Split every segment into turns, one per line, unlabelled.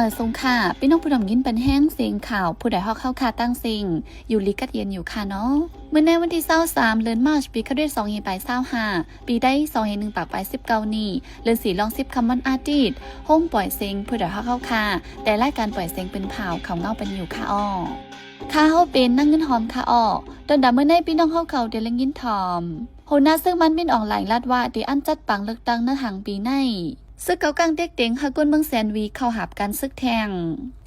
วัดสงขลาพี่น้องผู้ดำยินเป็นแห้งเสียงข่าวผู้ใดฮอกเข้าคาตั้งสิงอยู่ลิกัดเย็นอยู่ค่ะเนาะเมื่อในวันที่23เดือนมาร์ชปีคริสต์2525ปีได้2 1ปากไป19นี้เดือน4ลอง10คำวันอาทิตย์ห้องปล่อยเสียงผู้ใดฮอกเข้าคาแต่รายการปล่อยเสียงเป็นเผาเขาเงาเป็นอยู่ค่ะอ้อค่าเฮาเป็นนั่งเงินหอมค่ะอ้อตอนดำเมื่อในพี่น้องเฮาเขาเดลยินทอมโหน้าซึ่งมันเป็นออกหลายลาดว่าดีอันจัดปังเลือกตั้งในหางปีในซึกเกากังเด็กเต็งฮะก้นเมืองแสนวีเข้าหับการซึกแทง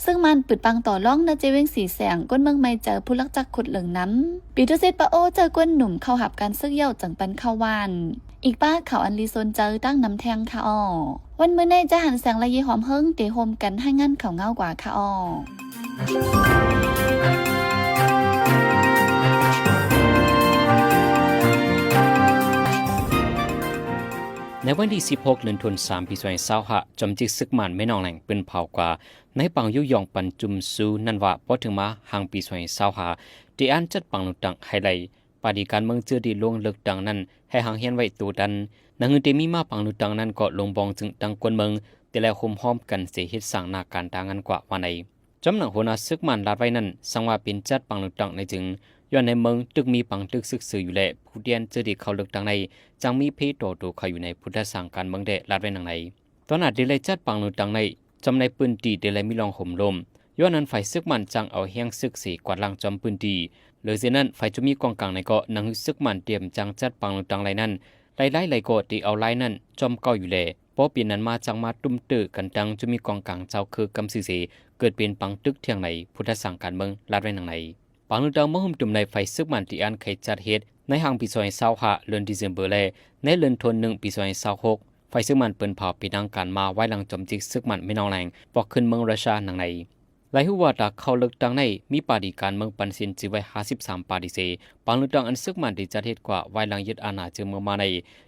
ซึ่งมันปิดปังต่อร่องนาเจเวงสีแสงก้นเมืองไม่เจอผู้ลักจักขุดเหลืองน้ำปีตุเซตปะโอเจอก้นหนุ่มเข้าหับการซึกเย่าจังปันเข้าวานอีกป้าเขาอันลีโซนเจอตั้งน้ำแทงค่ะอ้อวันเมื่อในจะหันแสงละเยหอมเฮิงเตะโฮมกันให้งั้นเขาเงากว่าค่ะอ้อ
ในวันที่16เดือนธันวาคมปี2025จอมจิกซึกมันไม่นองแหล่งเป็นเผากว่าในปังยุยองปันจุมซูนันว่าพอถึงมาหางปี2025ที่อันจัดปังลุตังไฮไลท์ปฏิการเมืองเจอดีลงเลือกตั้งนั้นให้หางเฮียนไว้ตัวดันนังเงินเตมีมาปังลุตังนั้นก็ลงบองจึงตังกวนเมืองแต่แล้วคุมห้อมกันเสียเหตุสั่งนาการต่างกันกว่าวันไหนจำหนังหัวหน้าซึกมันลาดไว้นั้นสังว่าเป็นจัดปังลุตังในจึงย้อนในเมืองตึกมีปังตึกซึกสื่ออยู่แหละผู้เดียนเจอดีเขาเลือกตั้งในจังมีเพโตโตเขาอยู่ในพุทธสังการเมืองเดลาดไว้หนังในตอนนั้นเดลัยจัดปังลุตังในจำในปืนตีเดลัยมีลองห่มลมย้อนนั้นฝ่ายซึกมันจังเอาเฮียงซึกสีกวาดลังจอมปืนตีหรือเช่นนั้นฝ่ายจะมีกองกลางในก็นังซึกมันเตรียมจังจัดปังลุตังไรนั้นไล่ไหลก็ตีเอาไล่นั้นจอมเก่าอยู่แหละเพราะปีนั้นมาจังมาตุ้มตื้อกันจังจะมีกองกลางเจ้าคือกำสื่อเสเกิดเป็นปังตึกเทียงในพุทธสังการเมืองลาดไว้หนังในปังลุตังมหุ่มจุ่มในไฟซึกมันที่อันเคยจัดเหตุในหางปี2025เดือนเดือนเบอร์เลในเดือนธันวาคมปี2026ไฟซึกมันเปิ้นเผาปีนังการมาไว้หลังจอมจิกซึกมันไม่นองแรงปอกขึ้นเมืองรัสเซียหนังในหลายหัวตาเข้าเลือกตั้งในมีปาฏิการเมืองปันสินจีไว้53ปาฏิเสปังลุตังอันซึกมันที่จัดเหตุกว่าไว้หลังยึดอาณาจักรเมืองมาใน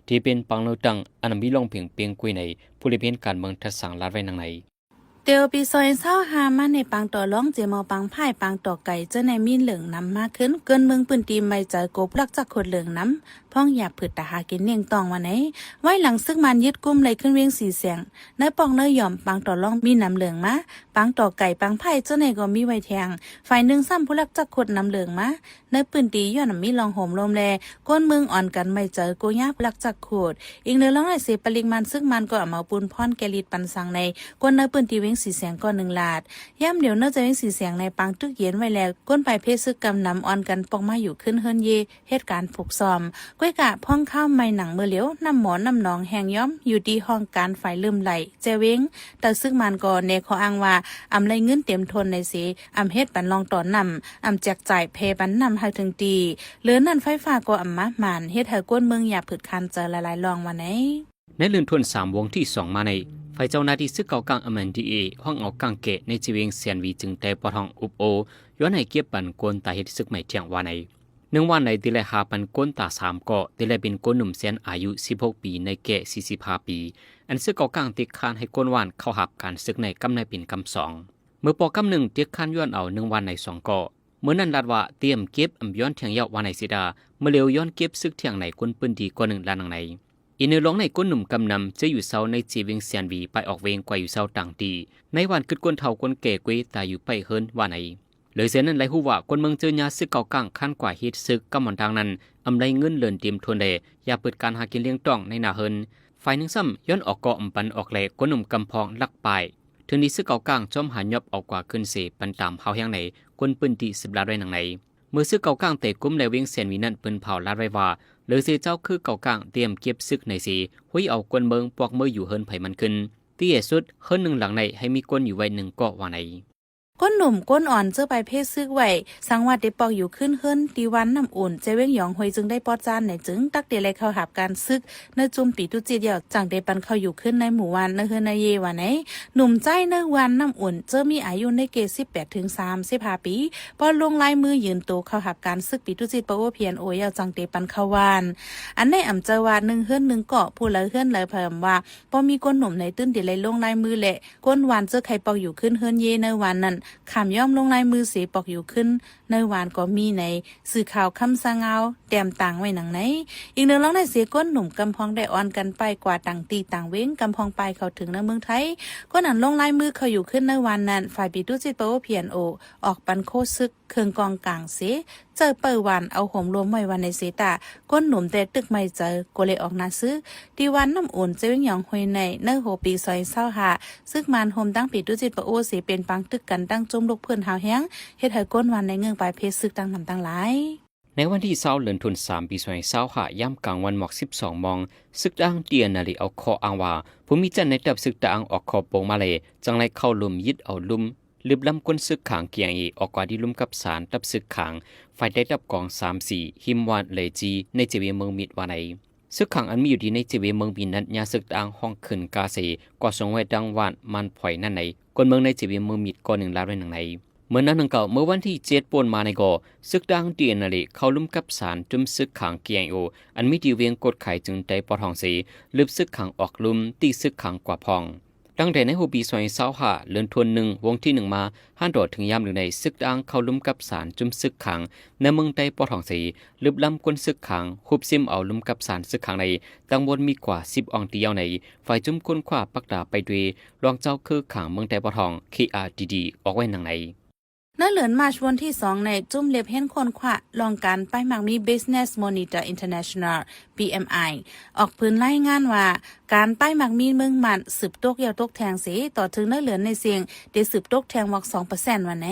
ที่เป็นปังลุตังอันมีลงเพียงเปียงกุยในผู้ริเพียนการเมืองทัดสังลาดไว้หนังใน
เตียวปีซอยเศร้าหามาในปังต่อร้องเจมอปังพ่ายปังต่อไก่เจ้าในมีเหลืองน้ำมากขึ้นเกินเมืองปืนตีไม่ใจโกบลักจากขดเหลืองน้ำพ้องหยาบผืดตาหากินเนียงตองวันไหนไว้หลังซึกมันยึดกุ้มเลยขึ้นเวียงสีแสงในปองเนยหย่อมปังต่อร้องมีน้ำเหลืองมาปังต่อไก่ปังพ่ายเจ้าในก็มีไว้แทงฝ่ายหนึ่งซ้ำผู้ลักจากขดน้ำเหลืองมาในปืนตีย้อนมีลองโหมลมแลก้นเมืองอ่อนกันไม่เจอโกยาลักจากขดอีกเนื้อร้องในเสปริงมันซึกมันก็เอามาปูนพรแกลิดปันสังในก้นในปืนตีเวียงสีแสงก็หนึ่งลาดย่ำเดี๋ยวเนื้อจะเวียงสีแสงในปังตึกเย็นไว้แล้วก้นไปเพศซึกกำนำอ่อนกันปองมาอยู่ขึ้นเฮินเยเหตุการณ์ผูกซ้อมก้อยกะพ่องข้าวไม่หนังเมื่อเหลียวน้ำหมอนน้ำหนองแหงย้อมอยู่ดีห้องการฝ่ายลืมไหลเจเว้งแต่ซึกมันก็เนขออ้างว่าอำไรเงินเต็มทนในสีอำเฮ็ดปันลองต่อนำอำแจกจ่ายเพปันนำให้ถึงตีเหลือนั่นไฟฟ้าก็อำมาหมานเฮ็ดให้ก้นเมืองอย่าผึดคันเจอหลายๆลองวันไหน
ในเรือนทวน3วงที่2มาในไฟเจ้าหน้าที่ซึกเก่ากลางอเมนดีเอห้องเอากังเกะในจีเวงเซียนวีจึงแต่ปอทองอุบโอย้อนให้เก็บปันกวนตาเฮ็ดซึกใหม่เที่ยงวันใน1วันในติเลหาปันก้นตา3ก็ติเลเป็นก้นหนุ่มเซียนอายุ16ปีในแก่45ปีอันซึกเก่ากลางติดคานให้ก้นวันเข้าหับการซึกในกำในเป็นกำ2เมื่อปอกำ1ติดคานย้อนเอา1วันใน2ก็เมื่อนั้นรัดว่าเตรียมเก็บอำย้อนเทียงยาววันในสิดาเมื่อเร็วย้อนเก็บซึกเทียงในก้นปืนดีกว่า1ล้านในอินเนอร์ร้องในก้นหนุ่มกำนำจะอยู่เศร้าในจีเวงเซียนวีไปออกเวงกว่าอยู่เศร้าต่างดีในวันกึดก้นเท่าก้นแก่กุยตายอยู่ไปเฮิรนว่าไหนเลยเสียนั้นไรหูว่าคนเมืองเจอยาซึกเก่ากังขั้นกว่าฮิตซึกกำมันทางนั้นอำไรเงินเลินเตรียมทวนเดอย่าเปิดการหากินเลี้ยงต้องในนาเฮิรนฝ่ายหนึ่งซ้ำย้อนออกเกาะอำปันออกแหลกคนหนุ่มกำพองลักปลายถึงนี้ซึกเก่ากังจอมหายอบออกกว่าขึ้นเสปันตามเฮาแห้งไหนคนปืนตี10ลาดไว้หนังไหนเมื่อซึกเก่ากังเตะกุ้มและเวียงเซียนวีนั่นปืนเผาลาดไว้ว่าหรือเสียเจ้าคือเก่ากังเตรียมเก็บซึกในสีหุ้ยเอากวนเมืองปอกเมื่ออยู่เฮิรนไผมันขึ้นที่สุดเฮิรน1หลังในให้มีกวนอยู่ไว้1เกาะว่าไหน
ก้นหนุ่มก้นอ่อนเจอไปเพศซึกไว้สังวัดได้ปอกอยู่ขึ้นเฮิรนตีวันน้ำอุ่นเจเว้งหยองหวยจึงได้ปอดจานในจึงตักเดลัยเข้าหับการซึกในจุมปีตุจีเดียวจังได้ปันเข้าอยู่ขึ้นในหมู่วันในเฮิรนในเยวันไหนหนุ่มใจในวันน้ำอุ่นเจอมีอายุในเกณฑ์18 ถึง 35 ปีพอลงลายมือยืนโตเข้าหับการซึกปีตุจีปะโอเพียนโอยจังได้ปันเข้าวานอันในอำเจอว่า1เฮิรน1เกาะผู้ละเฮิรนเลยเพิ่มว่าพอมีก้นหนุ่มในตื้นเดลัยลงลายมือแหละก้นวันเจอใครปอกอยู่ขึ้นเฮิรนเยในวันนั้น ขามย่อมลงลายมือเสปอกอยู่ขึ้นในวานก็มีในสื่อข่าวคำสังเอาแต้มต่างไว้หนังไหนอีกหนึ่งร้องในเสียก้นหนุ่มกำพองได้อ่อนกันไปกว่าต่างตีต่างเว้งกำพองไปเขาถึงในเมืองไทยก็นั่นลงลายมือเขาอยู่ขึ้นในวันนั้นฝ่ายปีตุจิตโปเพียนโอออกปันโคซึกเครื่องกองกลางเสเจอเปิดวันเอาห่มรวมไว้วันในเสตาก้นหนุ่มแต่ตึกไม่เจอก็เลยออกนาซื้อดีวันน้ำอุ่นเจ้าหยองหวยในเนื้อโหปีซอยเศร้าหาซึ่งมันโฮมตั้งปีตุจิตโปโอเสเป็นปังตึกกันตั้งจมลูกเพื่อนหาวแห้งเฮ็ดให้ก้นวันในเงื่องปลายเพชรซึกตั้งนำตั้งหลาย
ในวันที่20เดือนธันวาคมปี2025ย่ำกลางวันหมอก12 โมงซึกดังเตียนนาลีเอาคออ้างว่าผู้มีจันในตับซึกดังออกคอโปงมาเลยจังไรเข้าลุมยึดเอาลุมลืบล้ำก้นซึกขางเกียงอีออกกว่าที่ลุมกับสารตับซึกขางฝ่ายได้ตับกอง3-4หิมวานเลยจีในเจวีเมืองมิดวาไหนซึกขางอันมีอยู่ดีในเจวีเมืองมิดนั้นยาซึกดังห้องขึ้นกาเซก่อสงไว้ดังวานมันผ่อยนั่นไหนคนเมืองในเจวีเมืองมิดก่อ1 ล้านด้วยหนังไหนเมื่อนั้นนังเก่าเมื่อวันที่7ป่นมาในก่อซึกดังเตียนนาลีเข้าลุ่มกับสารจุ่มซึกขังเกียงโออันมีดีเวียงกดไข่จึงได้ปอทองสีลืบซึกขังออกลุ่มตีซึกขังกว่าพองตั้งแต่ในหัวปี2025เลือนทวน1วงที่1มาห้านโดดถึงยามอยู่ในซึกดังเข้าลุ่มกับสารจุ่มซึกขังในเมืองใต้ปอทองสีลืบล้ำก้นซึกขังฮุบซิมเอาลุ่มกับสารซึกขังในตังบนมีกว่า10 องตีเอาในฝ่ายจุ่มก้นขวาปักดาไปด้วยรองเจ้าคือขังเมืองใต้ปอทอง KRDD ออกไว้หนังใน
ณเหลือนมาชวันที่2ในจุ่มเล็บเห็นคนขวะลองการไปมักมี Business Monitor International BMI ออกพื้นรายงานว่าการไปมักมีเมืองมันสืบตกยาวตกแทงสีต่อถึงณเหลือนในเสียงได้สืบตกแทงวัก 2% วันไหน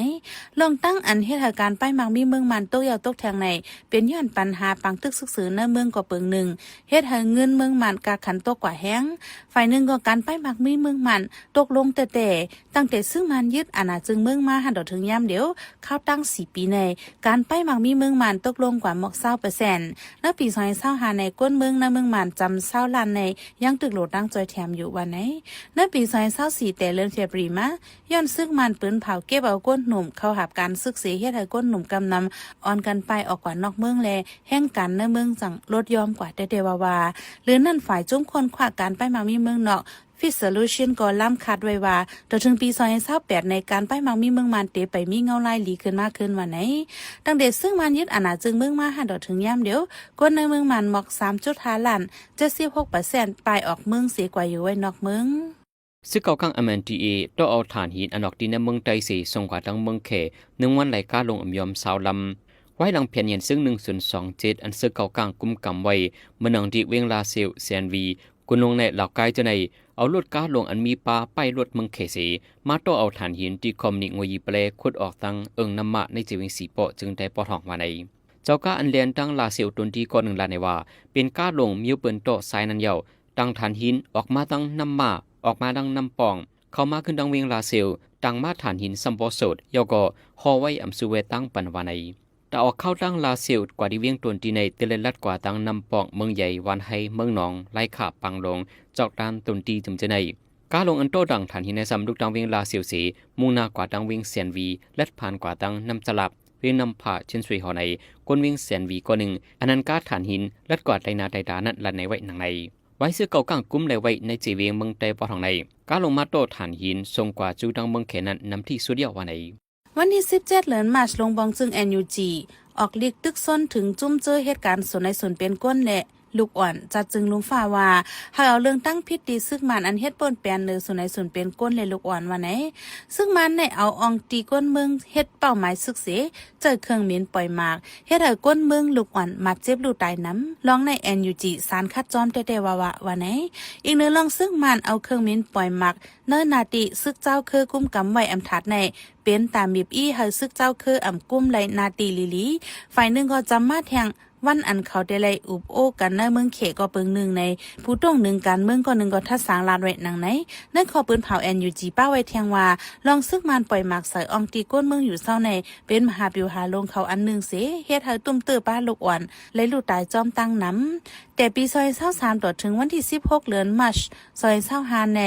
ลองตั้งอันเหตุการณ์ไปมักมีเมืองมันตกยาวตกแทงในเป็นย้อนปัญหาปังตึกซึกซือในเมืองก่อเปิงหนึ่งเฮ็ดให้เงินเมืองมันกาขันตกกว่าแห้งฝ่ายหนึ่งก็การไปมักมีเมืองมันตกลงแต่ตั้งแต่ซึ่งมันยึดอาณาจึงเมืองมาหันดอกถึงยามเดียวเข้าตั้ง4 ปีในการไปมักมีเมืองมันตกลงกว่าหมอก 20% และปี2025ในก้นเมืองในเมืองมันจำ20 ล้านในยังตึกโหลดตั้งจอยแถมอยู่วันไหนในปี2024แต่เดือนเฟบรุมาย้อนซึกมันปืนเผาเก็บเอาก้นหนุ่มเข้าหับการซึกเสียเฮ็ดให้ก้นหนุ่มกำนำอ่อนกันไปออกกว่านอกเมืองแลแห่งกันในเมืองจังลดยอมกว่าแต่เดว่าหรือนั่นฝ่ายจุ้มคนขวาการไปมักมีเมืองนอกFit Solution ก็ล้ำคัดไว้ว่าต่อถึงปี2028ในการไปมักมีเมืองมันเตไปมีเงาลายหลีขึ้นมากขึ้นวันไหนตั้งแต่ซึ่งมันยึดอาณาจึงเมืองมาหันดอกถึงยามเดียวคนในเมืองมันหมอก 3.5 ล้าน 76% ไปออกเมืองเสียกว่าอยู่ไว้นอกเมือง
ซึกเก่ากัง MNDA ต้องเอาฐานหินอันออกดีในเมืองไต้สีส่งกว่าทั้งเมืองเข1 วันไหลกาลงอำยอม20 ลำไว้หลังเพียนเย็นซึ่ง1027อันซึกเก่ากลางกุมกำไว้เมื่อนังดีเวงลาเซลเซียนวีกุนลงในเหล่ากายจะในเอารถก้าลงอันมีปลาไปรถเมืองเขสีมาโตเอาฐานหินที่คอมนิงวยเปลขุดออกตั้งน้ำมะในจีวิงสีโปจึงได้ปอทองมาในเจ้าก้าอันเลียนตั้งลาเซียวตุนที่ก่อน1 ล้านในว่าเป็นก้าลงมิวเปินโตไซนันเยาตั้งฐานหินออกมาตั้งน้ำมะออกมาดังน้ำปองเข้ามาขึ้นดังเวียงลาเซียวตั้งมาฐานหินซัมโบโซดยาก็ฮอไว้อัมซูเวตั้งปันวาในแต่ออกเข้าตั้งลาเซียวกว่าที่เวียงตุนที่ในเตเลลัดกว่าตั้งน้ำปองเมืองใหญ่วันไฮเมืองหนองไล่ขาปังลงจอกด้านตุนตีจุ่มจะในก้าลงอันโตดังฐานหินในซัมลูกดังเวียงลาเซียวสีมุ่งหน้ากว่าดังเวียงเซียนวีและผ่านกว่าดังน้ำสลับเวียงน้ำผ่าเช่นสุยหอในก้นเวียงเซียนวีก็หนึ่งอันนั้นก้าฐานหินและกว่าไดนาไดดานั่นละในไว้หนังในไว้ซื้อเก่าก้างกุ้มเลยไว้ในจีเวียงเมืองไต้ปอทองในก้าลงมาโตฐานหินทรงกว่าจูดังเมืองเขนั้นนำที่สุดเดียววันใน
วันที่17เดือนมาร์ชลงบองจึง NUG ออกเรียกตึกซ้นถึงจุ้มเจอเหตุการณ์ส่วนในส่วนเป็นก้นและลูกอ่อนจัดจึงลุงฝ่าว่าหากเอาเรื่องตั้งพิษดีซึ่งมันอันเฮ็ดป่นแปลนเนือส่วนในส่วนเป็นก้นและลูกอ่อนว่าไหนซึ่งมันในเอาอองตีก้นเมืองเฮ็ดเป้าหมายซึกเสเจอเครื่องเหม็นปล่อยหมากเฮ็ดให้ก้นเมืองลูกอ่อนมาเจ็บลูกตายน้ำลองใน NUG สารคัดจอมแต่ว่าไหนอีกเนื้อลองซึ่งมันเอาเครื่องเหม็นปล่อยหมากเนื้อนาติซึกเจ้าคือกุ้มกำไว้อำทัดในเป็นตามบีบอี้ให้ซึกเจ้าคืออำกุ้มไหลนาตีลีฝ่ายหนึ่งก็จำมาแทงวันอันเขาได้ไล่อุบโอกันในเมืองเขก็เปิงหนึ่งในผู้ต้องหนึ่งการเมืองก็หนึ่งก็ทัดสางลาดไว้หนังไหนนั่นขอปืนเผา NUG ป้าไว้เทียงว่าลองซึกมันปล่อยหมากใส่อองตีก้นเมืองอยู่เศร้าในเป็นมหาปิวหาลงเขาอันหนึ่งเสเฮ็ดให้ตุ้มเตอป้าลูกอ่อนและลูกตายจอมตั้งน้ำแต่ปี2023ต่อถึงวันที่16เดือนมาร์ช2025ใน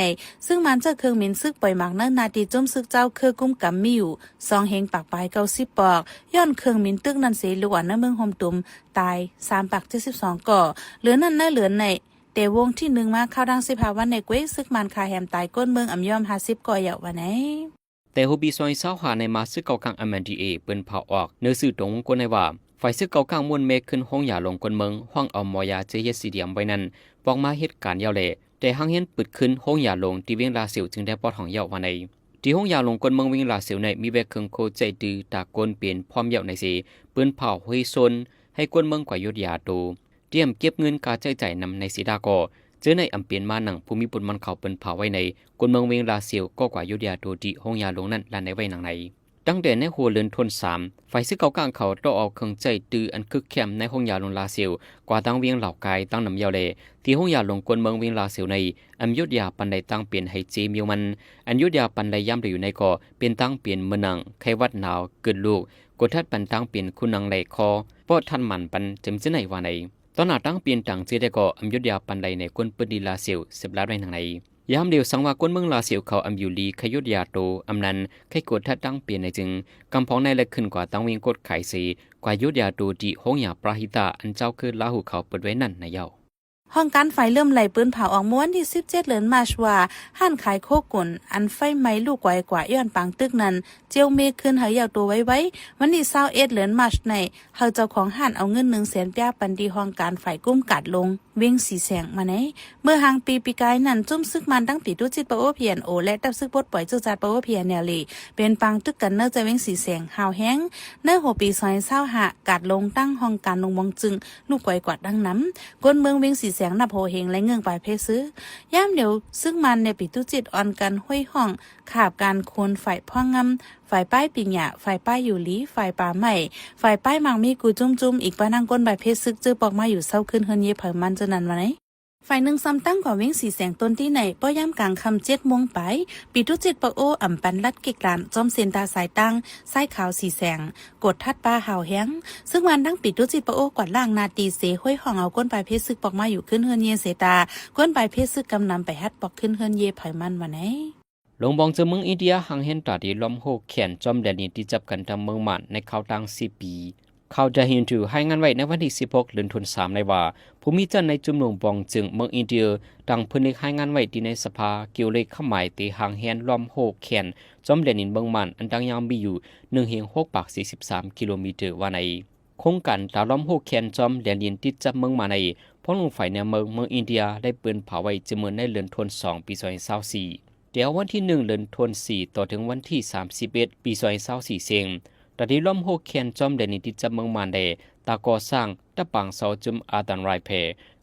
ซึ่งมันจะเครื่องเหม็นซึกปล่อยหมากในนาทีจุ่มซึกเจ้าเครือกุ้มกำมีอยู่2เฮงปากปลาย90ปอกย้อนเครื่องเหม็นตึกนั้นเสลูกอ่อนในเมืองโฮมตุมตาย372ก่อเหลือนั่นเหลือในแต่วงที่1มาเข้าดัง15วันในเกวซึกมันคาแฮมตายก้นเมืองอำยอม50ก่อเหยาะวันไหน
แต่ฮูบีซอยเศร้าหาในมาซึกเก่ากลาง MNDA เปิ้นเผาออกเนื้อสื่อตรงกวนในว่าฝ่ายซึกเก่ากลางมวลเมฆขึ้นห้องยาลงกวนเมืองห้องเอามอยาเจเยสีเดียมไว้นั้นบอกมาเหตุการณ์ยาวแหล่แต่ห้างเห็นปึดขึ้นห้องยาลงที่เวียงลาเสียวจึงได้ปอดห้องยาววันในที่ห้องยาลงกวนเมืองเวียงลาเสียวในมีเวกเครื่องโคใจดื้อตากวนเปลี่ยนพร้อมยาวในสีปืนเผาห้อยซนให้กวนเมืองกว่ายุทธยาโตเตรียมเก็บเงินการใช้จ่ายนำในสีดากอเจอในอำเปียนมาหนังภูมิปุ่นมันเขาเป็นเผาไว้ในกวนเมืองเวียงลาเสียวก็กว่ายุทธยาโตที่ห้องยาลงนั้นลานในไว้หนังในตั้งแต่ในหัวเรือนทน3ฝ่ายซึกเก่ากลางเขาต้องเอาเครื่องใจดื้ออันคึกเข้มในห้องยาลงลาเสียวกว่าตั้งเวียงเหล่ากายตั้งนำยาวเลที่ห้องยาลงกวนเมืองเวียงลาเสียวในอันยุทธยาปันใดตั้งเปลี่ยนให้เจมิวมันอันยุทธยาปันใดย่ำอยู่ในก่อเป็นตั้งเปลี่ยนเมืองไขวัดหนาวเกิดลูกกดทัดปันตั้งเปลี่ยนคุณนังไหลคอเพราะท่านมันปันจำเจไหนว่าในตอนหน้าตั้งเปลี่ยนต่างเจได้ก่ออันยุทธยาปันใดในกวนปืนดีลาเสียว10ล้านไว้ทางในยามเดียวสังว่ากวนเมืองลาเสียวเขาอำยูลีขยุทธยาโตอำนันไขกดทัดตั้งเปลี่ยนในจึงกำพองในและขึ้นกว่าตั้งเวียงกดไขสีกว่ายุทธยาโตดีห้องยาปราหิตาอันเจ้าคือลาหูเขาเปิดไว้นั่นในเยา
ห้องการไฟเริ่มไหลปืนเผาออกม้วนที่17เดือนมาชว่าห้านขายโคกุ่นอันไฟไหม้ลูกไวกว่าย้อนปังตึกนั้นเจียวเมขึ้นเฮายาวตัวไว้วันที่21เดือนมาชในเฮาเจ้าของห้านเอาเงิน100,000ป้าปันดีห้องการไฟกุ้มกัดลงเวียงสีแสงมาไหนเมื่อหางปีกายนั้นจุ่มซึกมันตั้งปีตุจิตปะโอเพียนโอและตับซึกปดปล่อยจุจัดปะโอเพียนแนวลีเป็นปังตึกกันเนอจะเวียงสีแสงหาวแห้งเนอหัวปีซอย25กัดลงตั้งห้องการลงมองจึงลูกไวกว่าดังน้ำก้นเมืองเวียงสีแสงนับโหเฮงและเงื่องปลายเพซื้อย่ามเดี๋ยวซึ่งมันในปีตุจิตอ่อนกันห้วยห้องขาบการโคนฝ่ายพ่องงำฝ่ายป้ายปิญญาฝ่ายป้ายอยู่ลีฝ่ายป่าใหม่ฝ่ายป้ายมังมีกูจุ่มอีกป้านั่งก้นใบเพซึกจื้อปอกมาอยู่เศร้าขึ้นเฮินเย่เผยมันจะนั้นมาไหนฝ่ายหนึ่งซ้ำตั้งกว่าเว้งสีแสงต้นที่ไหนป้อย่ำกลางคำ7 โมงไปปีตุจิตปะโออ่ำปันลัดกิกลานจอมเซนตาสายตั้งไส้ขาวสีแสงกดทัดป้าหาวแห้งซึ่งวันตั้งปีตุจิตปะโอกวาดล่างนาตีเสห้อยห้องเอาก้นปลายเพซึกปอกมาอยู่ขึ้นเฮินเย่เสตาก้นปลายเพซึกกำนำไปฮัดปอกขึ้นเฮินเย่เผยมันมาไหน
หลงบองเจอเมืองอินเดียหังเห็นตาดีล้อมโฮแขนจอมแดนดินที่จับกันทำเมืองมันในข่าวต่าง10 ปีข่าวจะเห็นถือให้งานไว้ในวันที่16เดือนธันวาคมในว่าผู้มีจันในจุ่มหลงบองจึงเมืองอินเดียต่างพื้นที่ให้งานไว้ที่ในสภาเกี่ยวเลขข้าหมายตีหังเห็นล้อมโฮแขนจอมแดนดินเมืองมันอันดังยาวมีอยู่1.643 กิโลเมตรว่าในโครงการตาล้อมโฮแขนจอมแดนดินที่จับเมืองมาในพ้องลงฝ่ายในเมืองอินเดียได้ปืนเผาไว้จำนวนในเดือนธันวาคมปี2024เดี๋ยววันที่1เดือนธันวาคมต่อถึงวันที่31ปี2024เซงตาดีล้อมโฮแคนจอมแดนที่จับเมืองมันเดตาก่อสร้างตะปังเสาจุมอาตันไรเพ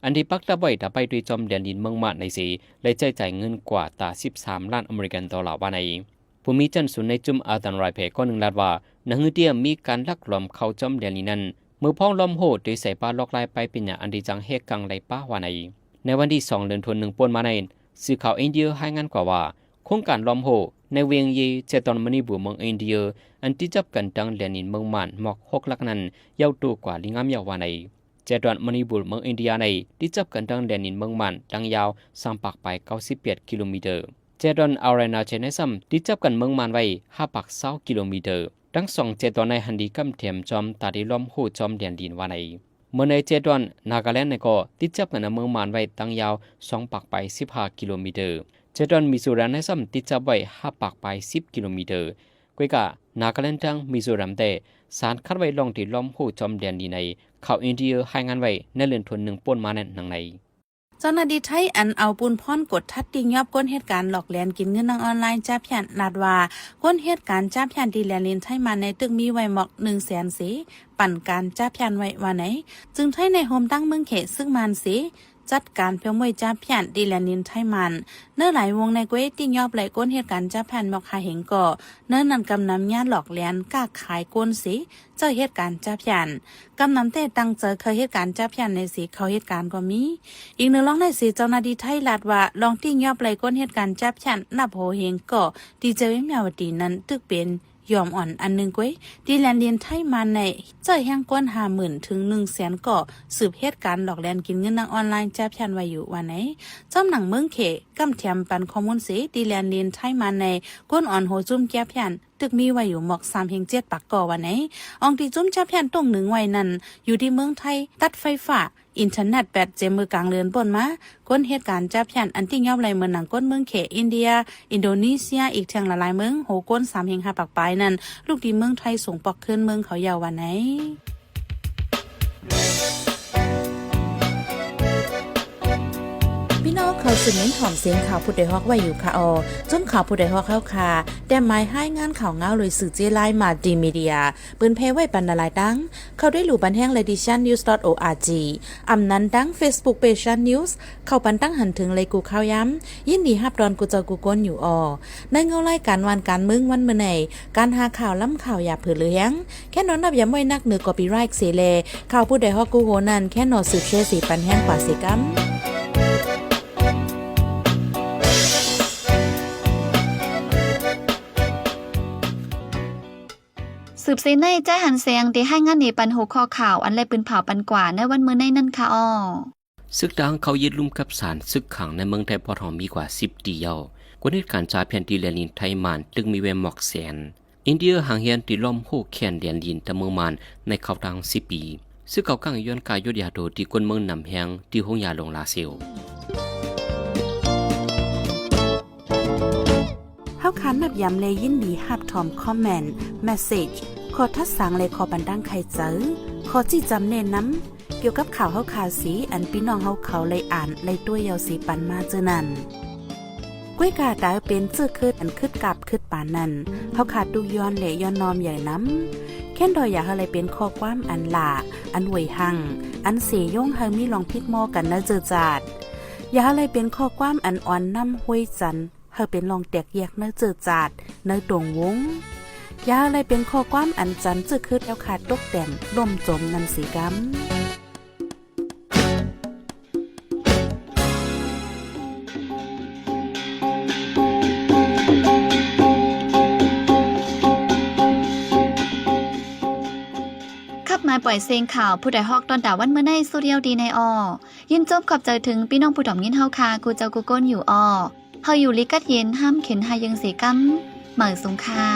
อันที่ปักตะไว้ตะไปด้วยจอมแดนดินเมืองมันในสีและจ่ายเงินกว่าตา13 ล้านอเมริกันดอลลาร์ว่าในผู้มีจันสุนในจุมอาตันไรเพก็1 ล้านว่านังเดียมีการลักล้อมเข้าจอมแดนดินนั้นเมื่อพ้องล้อมโฮโดยใส่ปลาลอกลายไปเป็นอย่างอันที่จังเฮกังไหลป้าว่าในวันที่2เดือนธันวาคมป่นมาในสื่อข่าวอินเดียให้งานกว่าว่าโครงการล้อมโฮในเวียงเยเจตอนมณีบัวเมืองอินเดียอันที่จับกันดังแดนดินเมืองมันหมอก6 ลักนั้นยาวตัวกว่าลิงามยาววาในเจตอนมณีบัวเมืองอินเดียในที่จับกันดังแดนดินเมืองมันดังยาว3 ปักไป98 กิโลเมตรเจตอนอารานาเชนซัมที่จับกันเมืองมันไว้5 ปัก20 กิโลเมตรทั้ง2เจตอนในฮันดีกัมเทียมจอมตาดีล้อมโฮจอมแดนดินวาในเมื่อในเจตอนนากาแลนด์ในก็ที่จับกันเมืองมันไว้ตั้งยาว2 ปักไป15 กิโลเมตรเจดอนมิโซรัมในซ้ำติดจับไว้5 ปักไป10 กิโลเมตรกวยกะนากาแลนด์จังมิโซรัมแต่สารคัดไว้ลองที่ล้อมโฮจอมแดนดีในข่าวอินเดียให้งานไว้ในเรือนทน1ป่นมาแน่นหนังใน
เจ้าหน้าที่ไทยอันเอาปูนพ่อนกดทัดติงยอบก้นเหตุการณ์หลอกแลนกินเงินทางออนไลน์จ้าพยันนาดว่าก้นเหตุการณ์จ้าพยันดีแลนลินไทยมาในตึกมีไว้หมอก100,000 สีปั่นการจ้าพยันไว้ว่าไหนจึงไทยในโฮมตั้งเมืองเขตซึ่งมันสีจัดการเพียงมวยจ้าพยันดีแลนลินไทยมันเนื้อหลายวงในก้วยติงยอบไหลก้นเหตุการณ์จ้าพยันหมอกหาเหงก่อเนื้อนันกำนำญาติหลอกแลนกล้าขายก้นสีเจ้าเหตุการณ์จ้าพยันกำนำแต่ตั้งเจอเคยเหตุการณ์จ้าพยันในสีเขาเหตุการณ์ก็มีอีกหนึ่งลองในสีเจ้าหน้าที่ไทยลาดว่าลองติงยอบไหลก้นเหตุการณ์จ้าพยันนับโหเหงก่อดีเจวิมยาวดีนั้นตึกเป็นยอมอ่อนอันหนึ่งก้วยดีแลนเดียนไทยมาในเจ้าแห่งก้น50,000 ถึง 100,000 ก่อสืบเหตุการณ์หลอกแลนกินเงินทางออนไลน์จ้าพยันไว้อยู่วันไหนจอมหนังเมืองเขกำเทียมปันข้อมูลเสดีแลนเดียนไทยมาในก้นอ่อนโหจุ่มแก้พยัน ตึกมีไว้อยู่หมอก3-7ปักก่อวันไหนอองที่จุ้มจับแผ่นตรงหนึ่งไว้นั่นอยู่ที่เมืองไทยตัดไฟฟ้าอินเทอร์เน็ตแบตเจมือกลางเรือนบนมาก้นเหตุการณ์จับแผ่นอันที่ยาวไหลเมืองหนังก้นเมืองเขอินเดียอินโดนีเซียอีกทางหลายๆเมืองโหก้น3-5ปักปลายนั่นลูกที่เมืองไทยส่งปอกขึ้นเมืองเขายาววันไหนพี่น้องเขาสืบเน้นหอมเสียงข่าวผู้ใดฮอกไว้อยู่ค่ะจนข่าวผู้ใดฮอกเข้าค่ะแต่หมายให้งานข่าวเงาเลยสื่อเจไลมาดีมีเดียปืนเพไว้ปันหลายดังเขาได้หลู่บันแห้ง leditionnews.org อำนั้นดัง Facebook page news เข้าปันตั้งหันถึงเลยกูข่าวย้ำยินดีฮับดอนกูเจอกูก้นอยู่ในเงาไล่การวันการมึงวันเมื่อไหนการหาข่าวล้ำข่าวอย่าเผือเลี้ยงแค่นอนนับย้ำไว้นักเหนือกอปีไรค์เสเลข่าวผู้ใดฮอกกูโหนั่นแค่นอสืบเชสีปันแห้งกว่าเสกัม
สืบเสในใจหันเสียงที่ให้งานในปันหัวข้อข่าวอันแลปืนเผาปันกว่าในวันมื้อในนั่นค่ะ
ศึกดังเขายึดลุ่มกับสารศึกขังในเมืองไทยปอทองมีกว่า10ปีแล้วกว่าเหตุการณ์จ่าแผ่นดินแลนินไทยมานตึงมีเวมหมอกแสนอินเดียห่างเฮียนตีล้อมโฮแคนเดียนดินตะเมืองมานในเขาทาง10ปีซึ่งเก่ากังย้อนกายยุดยาโดที่กวนเมืองนำแหงที่ห้องยาลงลาเซล
เฮาคันนับย้ำเลยยินดีฮับทอมคอมเมนต์เมสเสจขอทัดสังเลยขอบันดังใครเจอขอจี้จำเน้นน้ำเกี่ยวกับข่าวเฮาข่าวสีอันพี่น้องเฮาเขาเลยอ่านเลยตัวยาวสีปันมาเจอนั่นก้วยกาดาวเป็นเจื้อคืดอันคืดกับคืดปานนั่นเฮาขาดดูย้อนเลยย้อนนอมใหญ่น้ำแค่นดอยอยากอะไรเป็นข้อความอันหลาอันหวยหังอันเสยย่งเฮามีลองพิดมอกันนะเจอจาดอยากอะไรเป็นข้อความอันอ่อนน้ำห้วยจันเฮาเป็นลองแตกแยกเนื้อเจือจาดเนื้อตรงวงยาอะไรเป็นข้อความอันจันจื้อคืดแล้วขาดตกแต่นล่มจมนันสีกำ
มาปล่อยเสียงข่าวผู้ใดฮอกตอนดาวันเมื่อในสุเรียวดีในยินจบขอบใจถึงพี่น้องผู้ดอมยินเฮาคากูเจ้ากูก้นอยู่เฮาอยู่ลิกัดเย็นห้ามเข็นหายังสีกัมเหมือสงค่า